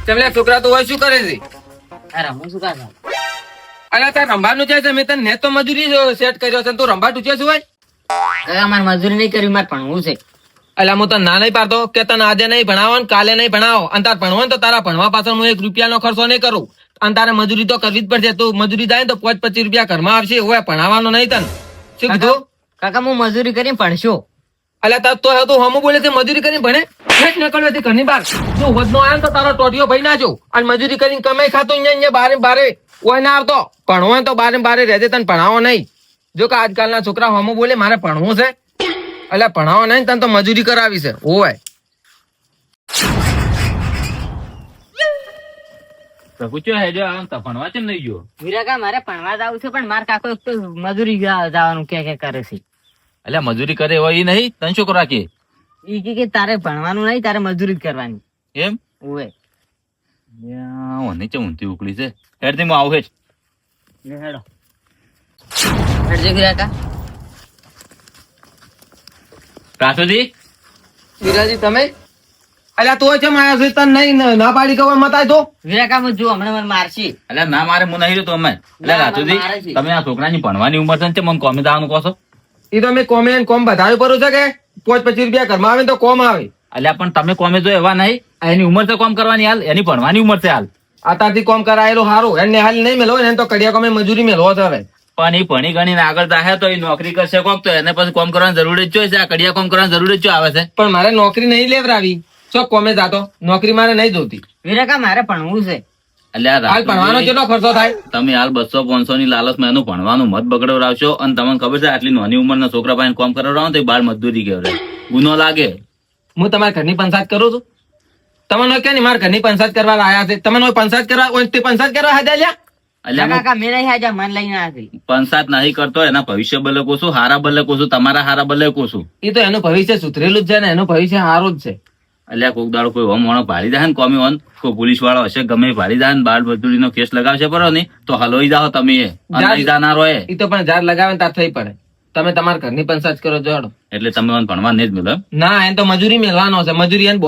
તમે છોકરા તો હોય શું કરે છે? રમું શું કામ? અલ્યા તાર રંભાનું છે મેં તને તો મજૂરી સેટ કર્યો છે, તું રંભા ટૂંચે શું હોય? કાકા મારે મજૂરી નહીં કરવી, મારે ભણવું છે. અલ્યા હું તને ના નહીં પાડતો કે તને આજે નહીં ભણાવો ને કાલે નહીં ભણાવો, અને તાર ભણવો ને તો તારા ભણવા પાછળ હું 1 રૂપિયાનો ખર્ચો નહીં કરું, અને તારે મજૂરી તો કરવી જ પડશે. તું મજૂરી થાય ને તો 25 રૂપિયા ઘરમાં આવશે, હવે ભણાવવાનો નહીં તને. શું કીધું? કાકા હું મજૂરી કરીને ભણશું. અલ્યા તાર તો તું હમું બોલે છે મજૂરી કરીને ભણે? હેઠ નીકળ્યો હતી ઘરની બહાર. જો વધનો આવ્યો ને તો તારો ટોટિયો ભાઈ ના જો, અને મજૂરી કરીને કમાઈ ખાતો અહીંયા બારે બારે કોઈ ના આવતો. ભણવો હોય તો બારે બારે રહેજે, તને ભણાવો નહીં. જો કે આજકાલના છોકરા હમું બોલે મારે ભણવું છે, એટલે ભણાવો નહીં તને તો મજૂરી કરાવી છે. ઓય ભણવા કેમ નહીં ગયો? વીરાકા મારે ભણવા જવું છે, પણ મારા કાકો એક તો મજૂરી જવાનું કે કરે છે. એટલે મજૂરી કરે હોય એ નહીં, તને શું કરવા કે? ઈ કે તારે ભણવાનું નહીં, તારે મજૂરી જ કરવાની. એમ ઓવે નીચે ઊંધી ઉકળી છે. હેડથી હું આવું હેઠ. હેડો હેડજે વીરાકા. રાસુજી, વિરાજી તમે? અલ્યા તું છે માયા છે, તને નહીં ના પાડી ખબર મતાય તો. વીરાકા હું જો હમણાં મને મારશી. એટલે ના મારે હું નહીં રહ્યો અમે. એટલે ના, રાસુજી, મારે છે. તમે આ છોકરાની ભણવાની ઉંમર છે ને, મને કોમી જવાનું કહો છો? એ તો મેં કોમે કોમ બધાયું પડું છે કે 25 રૂપિયા ઘરમાં આવે ને તો કોમ આવે. એટલે પણ તમે કોમે જો એવા નહીં, એની ઉંમર છે કોમ કરવાની, હાલ એની ભણવાની ઉંમર છે હાલ. અત્યારથી કોમ કરાયેલું સારું, એને હાલ નહીં મેળવો એને તો કડિયા કોમે મજૂરી મેળવો છે હવે. પણ એ ભણી ગણીને આગળ જાય તો એ નોકરી કરશે કોક, તો એને પછી કોમ કરવાની જરૂર જ છે. આ કડિયા કોમ કરવાની જરૂર જ આવે છે. પણ મારે નોકરી નહીં લેવરાવી, ચો કોમે જાતો, નોકરી મારે નહીં જોતી. વીરાકા મારે ભણવું છે. એટલે આ હાલ ભણવાનો રાસુજી, કેટલો ખર્ચો થાય? તમે હાલ 200-500 ની લાલચમાં એનું ભણવાનું મત બગડવડાવશો, અને તમને ખબર છે આટલી નાની ઉંમરના છોકરા પાસે કામ કરાવડાવો ને તો એ બાળ મજદૂરી કહેવાય, ગુનો લાગે. હું તમારા ઘરની પંચાયત કરું છું? તમને કે નહીં મારા ઘરની પંચાયત કરવા આયા છે? તમે પંચાયત કરવા હોય તે પંચાયત કરવા હાજર લ્યા? એટલે કાકા મેં નહીં હાજા, મન લઈને આવ્યા છે. પંચાયત નહીં કરતો, એના ભવિષ્ય બદલે કોશું, હારા બદલે કોશું, તમારા હારા બદલે કોશું. એ તો એનું ભવિષ્ય સુધરેલું જ છે ને, એનું ભવિષ્ય સારું જ છે. એટલે કોક દાડો કોઈ હોમ વાળો ભાડી જાય ને કોમી હોન, કોઈ પોલીસ વાળો હશે ગમે એ ભાડી જાય ને બાળ મજૂરીનો કેસ લગાવશે બરો નહીં તો હલોઈ જાઓ તમે. નહીં જાનારો એ એ તો પણ ઝાડ લગાવે ને તાર થઈ પડે. તમે તમારા ઘરની પંચાયત કરો જોડો. એટલે તમે મને ભણવા નહીં જ મળે. ના એને તો મજૂરી મેળવાનો છે. મજૂરી એને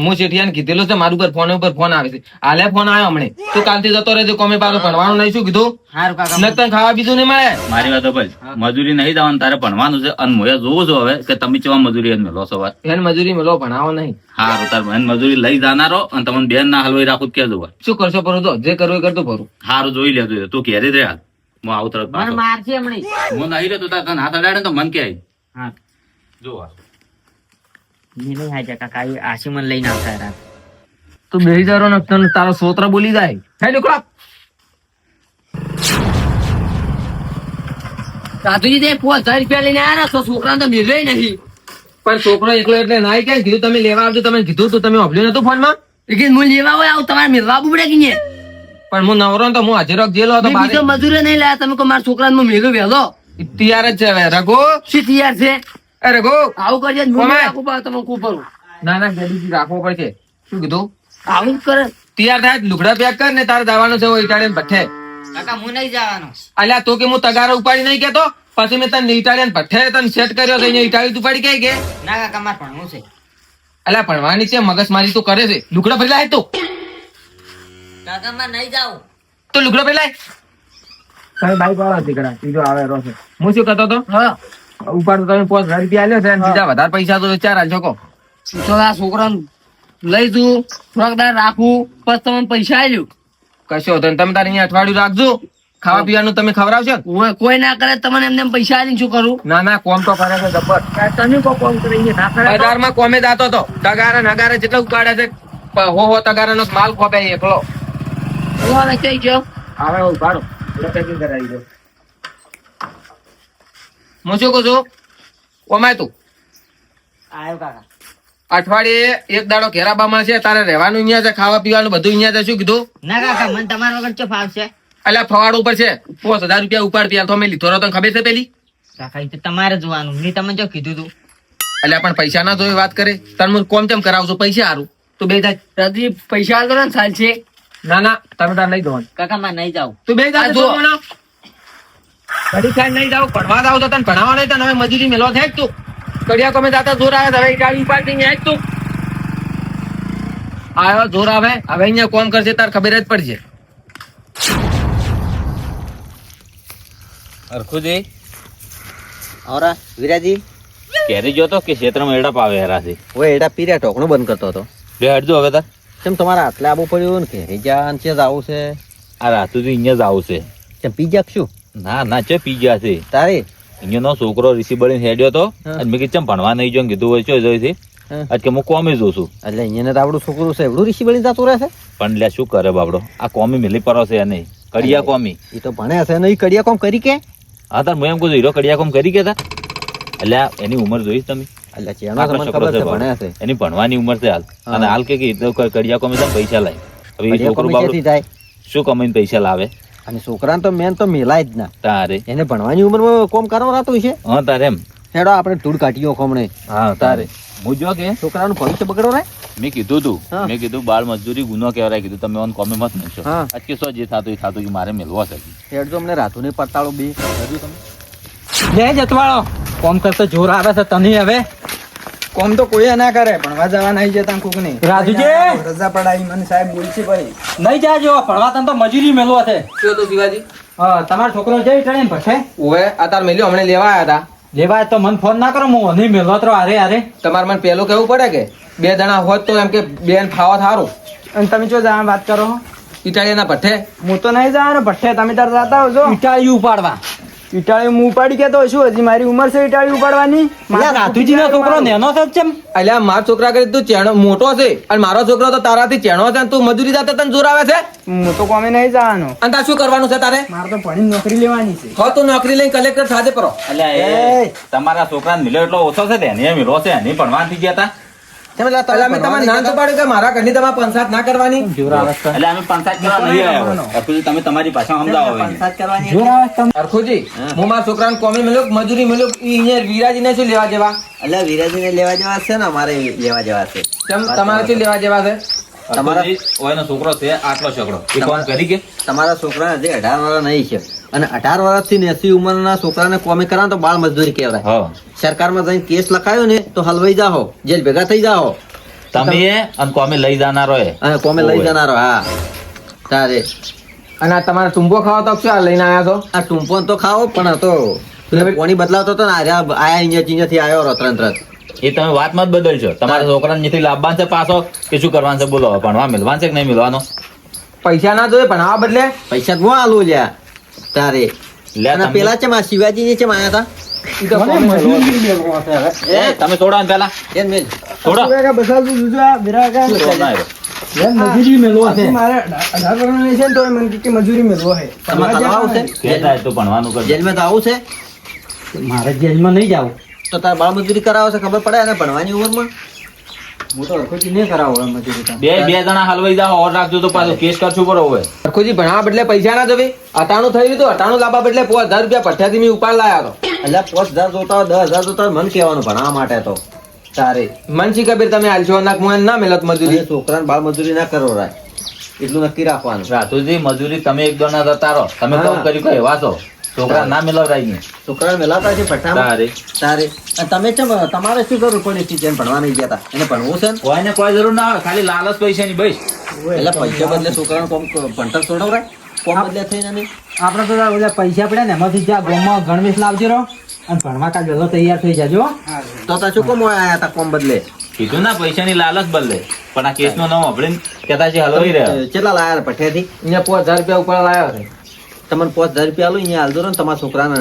હું શેઠિયાને કીધેલું છે, મારું ઉપર ફોન આવે છે. હાલે ફોન આવ્યો હમણે, તું કાલથી જતો રહેજો કોમે પાછો ભણવાનું નહીં. શું કીધું? હારું કાકા. ન તને ખાવા બીજું નહીં મળે. મારી વાત ભાઈ, મજૂરી નહીં જવાનું, તારે ભણવાનું છે. અને મોયા જોવું છો હવે કે તમે કેવા મજૂરી એને મેળવો સવાર. એને મજૂરી મેળવો, ભણાવો નહીં. હારું, તાર એને મજૂરી લઈ જાનારો અને તમને બેન ના હલવાઈ રાખું કે જોવા. શું કરશો પરો તો જે કરવું એ કરતું ભરું. હારું જોઈ લેજો, તું ઘેરી જ રહે હાલ. હું આવું તરત મને પાછો. મારશે હમણાં. હું નહીં રહેતો તાર તને હાથ અડાડે ને તો મન કે આવી હા જોવા. મેં નહીં હાજા કાકા, એ આશી મને લઈને આવતા રહ્યા. તું બેહી જરો ને તને તારો સોતરા બોલી જાય. હે નીકળો. સાધુજી તે 5000 રૂપિયા લઈને આવ્યા છો, છોકરાને તો મેળવે નહીં. પણ છોકરો એકલો એટલે ના ક્યાં કીધું તમે લેવા આવજો? તમે કીધું તું, તમે ઓભલ્યું નતું ફોનમાં? હું લેવા હોય આવું તમારે મેળવા પડે કે નહીં? પણ હું નવરો તો હું હાજર જેલો હતો. બીજો મજૂરે નહીં લાયા તમે, મારા છોકરાને મેળવ્યો વહેલો. તૈયાર જ છે હવે. રઘુ શું તૈયાર છે? એ રઘુ આવું કરજે ને કોમે? રાખું પાછું તમે ખૂબ ભરું. ના ના ગરીબી રાખવો પડશે. શું કીધું? આવું જ કરે. તૈયાર થાય લુગડા પેક કર ને તારે જવાનું છે ઇટાલિયન ભઠ્ઠે. કાકા હું નહીં જવાનો. અલ્યા તો કે હું તગારો ઉપાડી નહીં કેતો, પછી મેં તને ઇટાલિયન ભઠ્ઠે તને સેટ કર્યો તો ઇટાલી ઉપાડી કઈ કે? ના કાકા મારે ભણવું છે. અલ્યા ભણવાની છે, મગજ મારી તું કરે છે. લુગડા ભરી લાય તું. કાકા મારે નહીં જાવું. તું લુગડા ભરી લાય. તમે બાઈક વાળા દીકરા બીજો આવે રહો છે. હું શું કહેતો હતો? હા ઉપાડ તો તમે 5000 રૂપિયા આલ્યો છે, બીજા વધારે પૈસા તો ચાર આલજો કો. તો આ છોકરાને લઈ જઉં, થોડાક દાડા રાખું, પછી તમને પૈસા આલ્યું. કશો હતો તમે તારે અહીંયા અઠવાડિયું રાખજો. ખાવા પીવાનું તમે ખવડાવશો? કોઈ ના કરે તમને એમને એમ પૈસા આલીને શું કરું? ના ના કોમ તો કરે છે જબર. તમે કોઈ કોમ કરીને ના કરે તો? બજારમાં કોમે જાતો હતો, તગારે નગારે જેટલા ઉકાળે છે, હો તગારાનો માલ ખોપે એકલો. હું કઈ ગયો. હવે ઉભાડો પેકિંગ કરાવી દો. હું શું કહું છું? ઓમાય તું આવ્યો કાકા. અઠવાડિયે એક દાડો ઘેરાબામાં છે, તારે રહેવાનું અહીંયા છે, ખાવા પીવાનું બધું અહીંયા છે. શું કીધું? ના કાકા મને તમારા વગર ચો ફાવશે. અલ્યા ફવાડ ઉપર છે, 5000 રૂપિયા ઉપાડ પ્યાર તો મેં લીધો રહ્યો, તને ખબર છે પેલી? કાકા એ તો તમારે જોવાનું, મેં તમને જો કીધું તું. અલ્યા પણ પૈસા ના જોઈ વાત કરે. તને હું કોમ ચમ કરાવું છું? પૈસા હારું તું બે જાય. દાદી પૈસા આલો ને સાલ છે. ના ના તમે તાર નહીં જોવાનું. કાકા મારે નહીં જાવ. તું બે જાય. ઘડી ખાઈ નહીં જાવ ભણવા જાવ તો તને ભણાવવા નહીં તને હવે મજૂરી મેળવા થાય જ તું કડિયા કોમે જાતા જોર આવે તો હવે ઈ ગાડી ઉપાડી ને આય જ તું આવ્યો જોર આવે હવે અહીંયા કોમ કરશે તાર ખબર જ પડશે હરખુજી આવરા વિરાજી કેરી જોતો કે ક્ષેત્રમાં એડા પાવે હેરાથી ઓય એડા પીર્યા ઢોકણું બંધ કરતો હતો બે હટજો હવે તાર કેમ તમારે આટલે આવવું પડ્યું ને કે જાન છે આવું છે આ રાતુજી અહીંયા જ આવશે કેમ પી જાકશું ના ના છે પી ગયા છે તારે અહીંયાનો છોકરો ઋષિ બળીને હેડ્યો તો હા. અને મેં કીધું ચમ ભણવા નહીં જો કીધું હોય ચો જોઈ હા. આજ કે હું કોમી જોઉં છું એટલે અહીંયા તો આપણું છોકરું છે એવડું ઋષિ બની જતું રહેશે પણ લે શું કરે બાપડો આ કોમી મિલી પરો છે નહીં કડિયા કોમી એ તો ભણે હશે ને એ કડિયા કોમ કરી કે હા તાર હું એમ કહું છું હીરો કડિયા કોમ કરી કે તાર એટલે આ એની ઉંમર જોઈશ તમે એટલે ચેનો આટલો તમને છોકરો ખબર છે છે ભણે બાપડો. હશે એની ભણવાની ઉંમર છે હાલ હા. અને હાલ કે એ તો કડિયા કોમી તમે પૈસા લાય હવે એ કડિયા છોકરો કોમ બાપડો ક્યાંથી થાય શું કમાઈને પૈસા લાવે અને છોકરાને તો મેન તો મેલાય જ ના તારે એને ભણવાની ઉંમરમાં કોમ કરવાનું છે હા તારે એમ હેડો આપણે ધૂળ કાઢીઓ કોમણે હા તારે હું જો કે છોકરાનું ભવિષ્ય બગડો રે મેં કીધું તું હા. મેં કીધું બાળ મજદૂરી ગુનો કહેવાય કીધું તમે ઓન કોમે મત મૂકશો હા. આજ કે શું જે થતું એ થતું કે મારે મેળવો છે હેડજો અમને રાતુને પડતાળો બે હજુ તમે લે જતવાળો કોમ કરતો જોર આવે છે તને હવે કોમ તો કોઈ ના કરે ભણવા જવા નહીં જતા કોક નહીં રાજુજી! રજા પડાવી મને સાહેબ બોલશે ભાઈ નહીં જાજો ભણવા તને તો મજૂરી મેળવો છે શું હતું શિવાજી હા તમારો છોકરો જઈ ટણે ભઠે ઓવે આ તાર મેલ્યો હમણાં લેવા આવ્યા હતા લેવાય તો મને ફોન ના કરો હું નહીં મેળવો તો અરે અરે તમારે મને પેલું કેવું પડે કે બે જણા હોત તો એમ કે બેન ખાવા થારું અને તમે જો જવા વાત કરો છો? ઇટાલિયાના ભઠ્ઠે હું તો નહીં જવાનો ભઠ્ઠે તમે તાર જતા આવજો ઇટાળી ઉપાડવા ઇટાળી હું ઉપાડી કેતો શું હજી મારી ઉંમર છે ઇટાળી ઉપાડવાની રાતુજી નો છોકરો નેનો છે ચમ અલ્યા મારો છોકરા કરી તું ચેણો મોટો છે અને મારો છોકરો તો તારાથી ચેણો છે અને તું મજૂરી જાતે તને જોર આવે છે હું તો કોમે નહીં જવાનો અને તાર શું કરવાનું છે તારે મારે તો ભણીને નોકરી લેવાની છે હો તું નોકરી લઈને કલેક્ટર સાથે પરો એટલે એ તમારા છોકરાને મિલ્યો એટલો ઓછો છે તેને મિલો છે એની ભણવાથી ગયા હતા અલ્યા મેં તમારે નામ તો પાડ્યું કે મારા ઘરની તમારે પંચાયત ના કરવાની જોર આવે છે એટલે અમે પંચાયત કરવા નહીં આવ્યા હરખુજી, તમે તમારી ભાષા સમજાવો હવે. પંચાયત કરવાની જોર આવે છે તમને હરખુજી હું મારા છોકરાને કોમી મેલ્યો મજૂરી મેલ્યો ઈ અહીંયા વિરાજીને શું લેવા જેવા એટલે વિરાજીને લેવા જવા છે ને અમારે લેવા જવા છે કેમ તમારે શું લેવા જેવા છે હરખુજી, ઓયનો છોકરો છે આટલો છોકરો એ કોમ કરી કે તમારા છોકરા હજી 18 વર્ષ નહીં છે અને 18 વર્ષથી 80 ઉંમરના છોકરાને કોમી કરાવો તો બાળ મજદૂરી કહેવાય હા સરકારમાં જઈને કેસ લખાયો ને તો હલવાઈ જાઓ જેલ ભેગા થઈ જાઓ તમે એ અને કોમે લઈ જનારો એ અને કોમે લઈ જનારો હા તારે અને આ તમારે ટુંબો ખાવા તો શું આ લઈને આવ્યા છો આ ટૂંપો તો ખાવો પણ આ તો કોની બદલાવતો હતો ને આયા અહીંયાથી આવ્યો તરત એ તમે વાત મત બદલશો તમારા છોકરાને અહીંયાથી લાવવાનું છે પાછો કે શું કરવાનું છે બોલો હવે ભણવા મેળવાનું છે કે નહીં મેળવાનો પૈસા ના જોઈએ પણ આ બદલે પૈસા જ હું આલું લ્યા તારે લે અને તમે- પેલા છે માં શિવાજી છે આયા હતા ઈ તો કોમી મેળવો. એ તમે છોડો ને પેલા એમ મેલ છોડો બસાવતું ના આવ્યો. મજૂરી મેળવો છે મારે 18 વર્ષની છે ને તો મને કે મજૂરી મેળવો છે તમારે આવું છે કે થાય તો ભણવાનું કરજો. જેલમાં તો આવું છે મારે જેલમાં નહીં જાવ તો તાર બાળ મજૂરી કરાવો છે ખબર પડે ને ભણવાની ઉંમરમાં હું તો રખોજી નહીં કરાવો મજૂરી તો. બે જણા હલવાઈ જાઓ ઓર રાખજો તો પાછો કેસ કરશું બરોબર હરખુજી ભણવા બદલે પૈસા ના જોઈએ અટાણું થયું હતું અટાણું લાવવા બદલે 5000 રૂપિયા ભઠ્ઠાથી મેં ઉપાડ લાયા હતો એટલે 5000 જોતા હોય 10000 જોતા હોય મને કહેવાનું ભણવા માટે તો તારે મન શી ખબર તમે આલશો ના હું ના મેલત મજૂરી અને છોકરાને બાળ મજૂરી ના કરો રાય એટલું નક્કી રાખવાનું રાતુજી મજૂરી તમે એક દોના જતા રહો તમે હા. કોમ કર્યું કઈ વાસો છોકરા ના મેળવરાય નહીં છોકરાને મેલાતા છે ભઠ્ઠામાં તારે તારે અને તમે ચમ તમારે શું જરૂર પડી હતી જેને ભણવા નહીં ગયા હતા એને ભણવું છે ને કોઈને કોઈ જરૂર ના આવે ખાલી લાલચ પૈસાની બસ એટલે પૈસા બદલે છોકરાનું કોમ ભણતર છોડાવરાય કોમ બદલે થઈને નહીં આપણે તો ઓલા પૈસા પડ્યા ને એમાંથી જ્યાં ગામમાં ગણવેશ લાવજો રહો અને ભણવા કાલ વહેલો તૈયાર થઈ જાજો હો. તો તાર શું કોમ આયા હતા કોમ બદલે કીધું ના પૈસાની લાલચ બદલે પણ આ કેસ નું નામ આપણે કેતા છે હલવાઈ રહ્યા કેટલા લાયા ભઠ્ઠેથી અહીંયા 5000 રૂપિયા ઉપાડ લાયા છે તમને 5000 રૂપિયા આલું અહીંયા હાલજો ને તમારા છોકરાને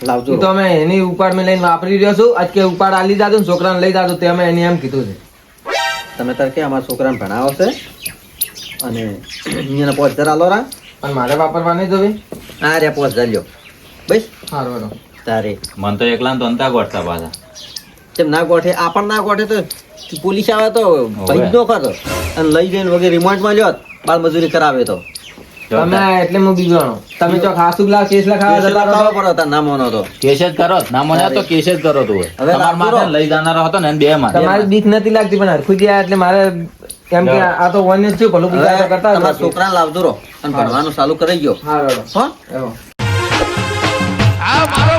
લાવજો ઈ તો અમે એની ઉપાડ મેં લઈને વાપરી રહ્યો છું આજ કે ઉપાડ આલી જાજો ને છોકરાને લઈ જાજો તે અમે એને એમ કીધું છે તમે તાર કે અમારા છોકરાને ભણાવો છે અને અહીંયાના 5000 આલો રા પણ મારે વાપરવા નહીં જોવી આ રહ્યા 5000 લ્યો બસ સારું હેડો. તારે મન તો એકલા તો અંતા ગોઠતા પાછા તેમ ના ગોઠે આપણ ના ગોઠે તો પોલીસ આવે તો ભઈ નો કરતો અને લઈ જઈને વગેરે રિમાન્ડમાં લ્યો બાળ મજૂરી કરાવે તો તમે એટલે હું બીજાણો તમે જો ખાસું ગ્લાસ કેસ લખાવા જતા રહો બતાવવો પડે તાર ના મોનો તો કેસ જ કરો ના મને તો કેસ જ કરો તું હવે તમારા લાગતું માથે રહો. લઈ જનારો હતો ને એને બે માં તમારી બીક નથી લાગતી પણ હરખુજી આ એટલે મારે કેમ કે આ તો વન્ય જ છે ભલું હવે બીજા કરતા તમારા છોકરાને લાવજો રહો અને ભણવાનું ચાલુ કરી ગયો હા હેડો. હો હેડો. આ મારો